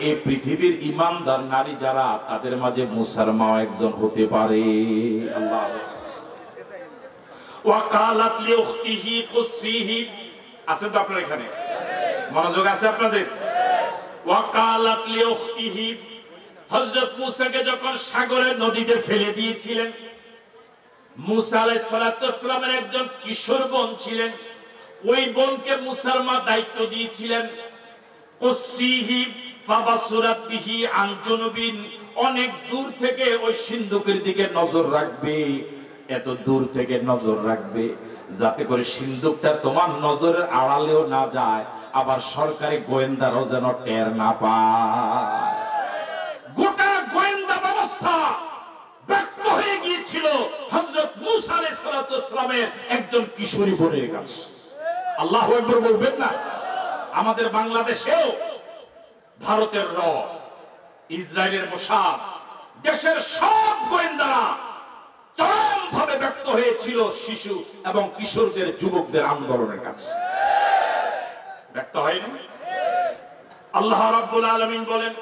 এই পৃথিবীর ইমানদার নারী যারা, তাদের মাঝে মুসার মা একজন হতে পারে। আল্লাহ ওয়াকালাত লিউখতিহি কুসিহি, আছে তো আপনার এখানে মনোযোগ আছে আপনাদের? ওয়াকালাত লিউখতিহি, হযরত মুসাকে যখন সাগরের নদীতে ফেলে দিয়েছিলেন, মুসা আলাইহিস সালাতু ওয়াস সালামের একজন কিশোর বোন ছিলেন, ওই বোনকে মুসার মা দায়িত্ব দিয়েছিলেন কুসিহি ফাবাসুরাত বিহি আন জুনুবিন, অনেক দূর থেকে ওই সিন্ধুকের দিকে নজর রাখবে, এত দূর থেকে নজর রাখবে যাতে করে সিন্ধুকটা তোমার নজরের আড়ালেও না যায়, আবার সরকারি গোয়েন্দারাও যেন টের না পায়। গোটা গোয়েন্দা ব্যবস্থা ব্যর্থ হয়ে গিয়েছিল হযরত মুসা আলাইহিস সালাতু ওয়াস সালামের একজন কিশোরী বোনের কাছে। আল্লাহু আকবার বলবেন না? আমাদের বাংলাদেশেও ভারতের র, ইসরায়েলের মোসাদ, দেশের সব গোয়েন্দারা চরমভাবে ব্যর্থ হয়েছিল শিশু এবং কিশোরদের, যুবকদের আন্দোলনের কাছে। ব্যর্থ হয়নি? আল্লাহ রাব্বুল আলামিন বলেন,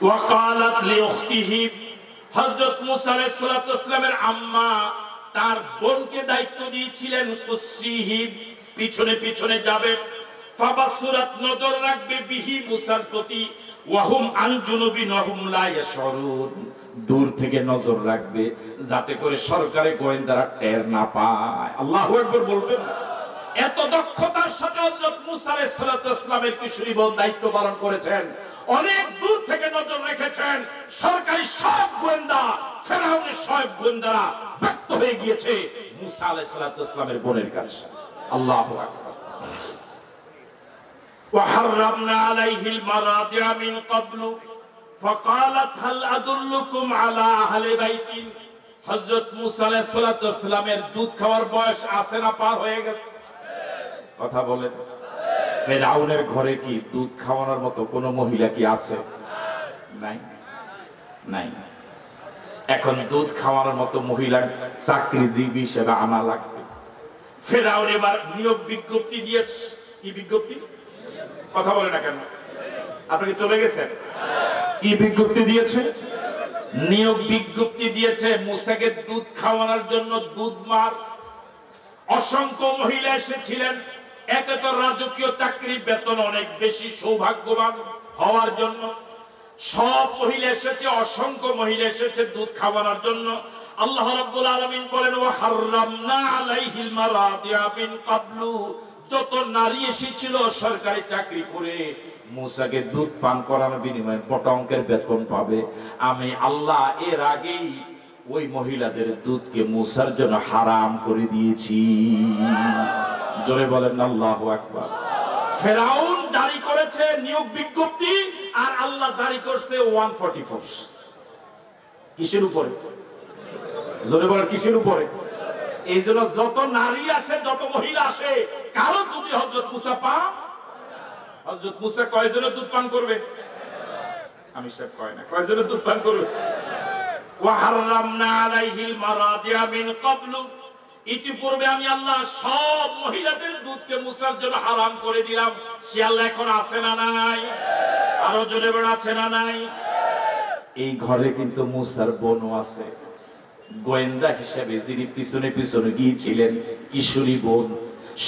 ওয়াকালাত লিউখতিহি, হযরত মুসা আলাইহিস সালাতু ওয়াস সালামের আম্মা তার বোনকে দায়িত্ব দিয়েছিলেন কুসিহি, পিছনে পিছনে যাবে, ফাবাসুরাত নজর রাখবে বিহি মুসার প্রতি, ওয়াহুম আন জুনুবিন ওয়াহুম লা ইয়াশউরুন, দূর থেকে নজর রাখবে যাতে করে সরকারি গোয়েন্দারা টের না পায়। আল্লাহু আকবার বলবেন। এত দক্ষতার সাথে হযরত মুসা আলাইহিস সালাতু ওয়াস সালামের কিশোরী বোন দায়িত্ব পালন করেছেন, অনেক দূর থেকে নজর রেখেছেন। সরকারি সব গোয়েন্দা, ফেরাউনের সব গোয়েন্দারা ব্যর্থ হয়ে গিয়েছে মুসা আলাইহিস সালাতু ওয়াস সালামের বোনের কাছে। আল্লাহু আকবার। وحرمنا عليه المراضع من قبل فقالت هل أدلكم على أهل بيت, হযরত মুসা আলাইহিস সালাতু ওয়াস সালামের দুধ খাওয়ার বয়স আছে না পার হয়ে গেছে? কথা বলেন। ফেরাউনের ঘরে কি দুধ খাওয়ানোর মতো কোন মহিলা কি আছে? নাই, নাই। এখন দুধ খাওয়ানোর মতো মহিলা চাকরিজীবী হিসেবে আনা লাগবে। ফেরাউন এবার নিয়োগ বিজ্ঞপ্তি দিয়েছে। কি বিজ্ঞপ্তি? কথা বলে না কেন? আপনাকে চলে গেছেন? কি বিজ্ঞপ্তি দিয়েছে? নিয়োগ বিজ্ঞপ্তি দিয়েছে মুসাকে দুধ খাওয়ানোর জন্য। দুধ মার অসংখ্য মহিলা এসেছিলেন, একে তো রাজকীয় চাকরি, বেতন অনেক বেশি, সৌভাগ্যবান হওয়ার জন্য সব মহিলা এসেছে, অসংখ্য মহিলা এসেছে দুধ খাওয়ানোর জন্য। আল্লাহ রাব্বুল আলামিন বলেন, ওয়া হাররামনা আলাইহিল মারাদিয়া মিন ক্বাবলু, যত নারী এসেছিল সরকারি চাকরি করে মুসাকে দুধ পান করানোর বিনিময়ে বড় অঙ্কের বেতন পাবে, আমি আল্লাহ এর আগেই ওই মহিলাদের দুধকে মুসার জন্য হারাম করে দিয়েছি। জোরে বলেন আল্লাহু আকবার। ফেরাউন জারি করেছে নিয়োগ বিজ্ঞপ্তি, আর আল্লাহ জারি করছে 144। কিসের উপরে? জোরে বলেন কিসের উপরে? এই জন্য যত নারী আসে, যত মহিলা আসে, কারো যদি হযরত মুসা পান, হযরত মুসা কয়জনের দুধ পান করবে? আমি সব কয় না, কয়জনের দুধ পান করবে? ওয়া হাররামনা আলাইহিল মারাদিয়া মিন ক্বাবলু, ইতিপূর্বে আমি আল্লাহ সব মহিলাদের দুধকে মুসার জন্য হারাম করে দিলাম। সে আল্লাহ এখন আছে না নাই? আরো জোরে বলে আছে না নাই? এই ঘরে কিন্তু মুসার বোনও আছে, গোয়েন্দা হিসেবে যিনি পিছনে পিছনে গিয়েছিলেন, কিশোরী বোন।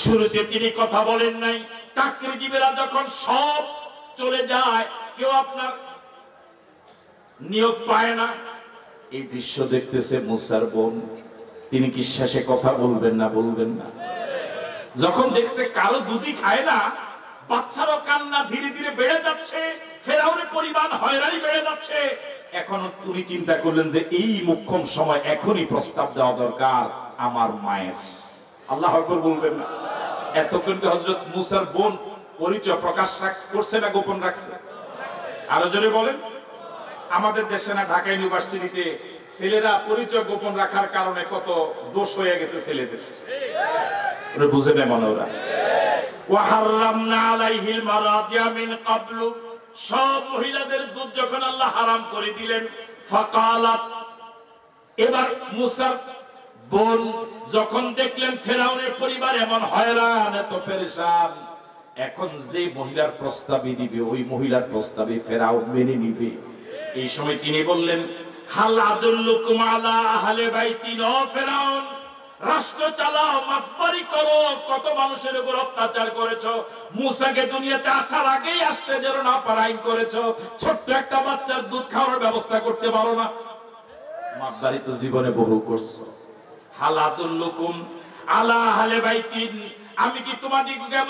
শুরুতে তিনি কথা বলেন নাই। চাকরিজীবীরা যখন সব চলে যায়, কেউ আপনার নিয়োগ পায় না, এই দৃশ্য দেখতেছে মুসার বোন। তিনি কি শেষে কথা বলবেন না? বলবেন না। যখন দেখছে কারো দুধই খায় না, বাচ্চারও কান্না ধীরে ধীরে বেড়ে যাচ্ছে, ফেরাউনের পরিবার হয়রানি বেড়ে যাচ্ছে, এখন তিনি চিন্তা করলেন যে এই মুখ্যম সময় এখনই প্রস্তাব দেওয়া দরকার আমার মায়ের। আল্লাহু আকবার বলবেন না? এতক্ষণ হযরত মুসার বোন পরিচয় প্রকাশ করছে না গোপন রাখছে? আরো জোরে বলেন। আমাদের দেশে না ঢাকা ইউনিভার্সিটিতে ছেলেরা পরিচয় গোপন রাখার কারণে কত দোষ হয়ে গেছে ছেলেদের, ওরা বুঝে নেয় মনে। ওরা ওয়া হাররামনা আলাইহিল মারাদিয়া মিন ক্বাবলু, সব মহিলাদের দুধ যখন আল্লাহ হারাম করে দিলেন, ফাকালাত, এবার মুসার বোন যখন দেখলেন ফেরাউনের পরিবার এমন হয়রান, এত পেরেশান, এখন যে মহিলার প্রস্তাবে দিবে ওই মহিলার প্রস্তাবে ফেরাউন মেনে নিবে। এই সময় তিনি বললেন, হাল আদুল্লুকুম আলা আহলে বাইতিন, ও ফেরাউন, রাষ্ট্র চালাও, মাতবারি করো, কত মানুষের উপর অত্যাচার করেছো, মুসাকে দুনিয়াতে আসার আগেই আসতে যেন না পারাইন করেছো, ছোট্ট একটা বাচ্চার দুধ খাওয়ার ব্যবস্থা করতে পারো না, মাতবারি তো জীবনে বহু করছো। হাল আদুল্লুকুম আলা আহলে বাইতিন, আমি কি তোমাদিগকে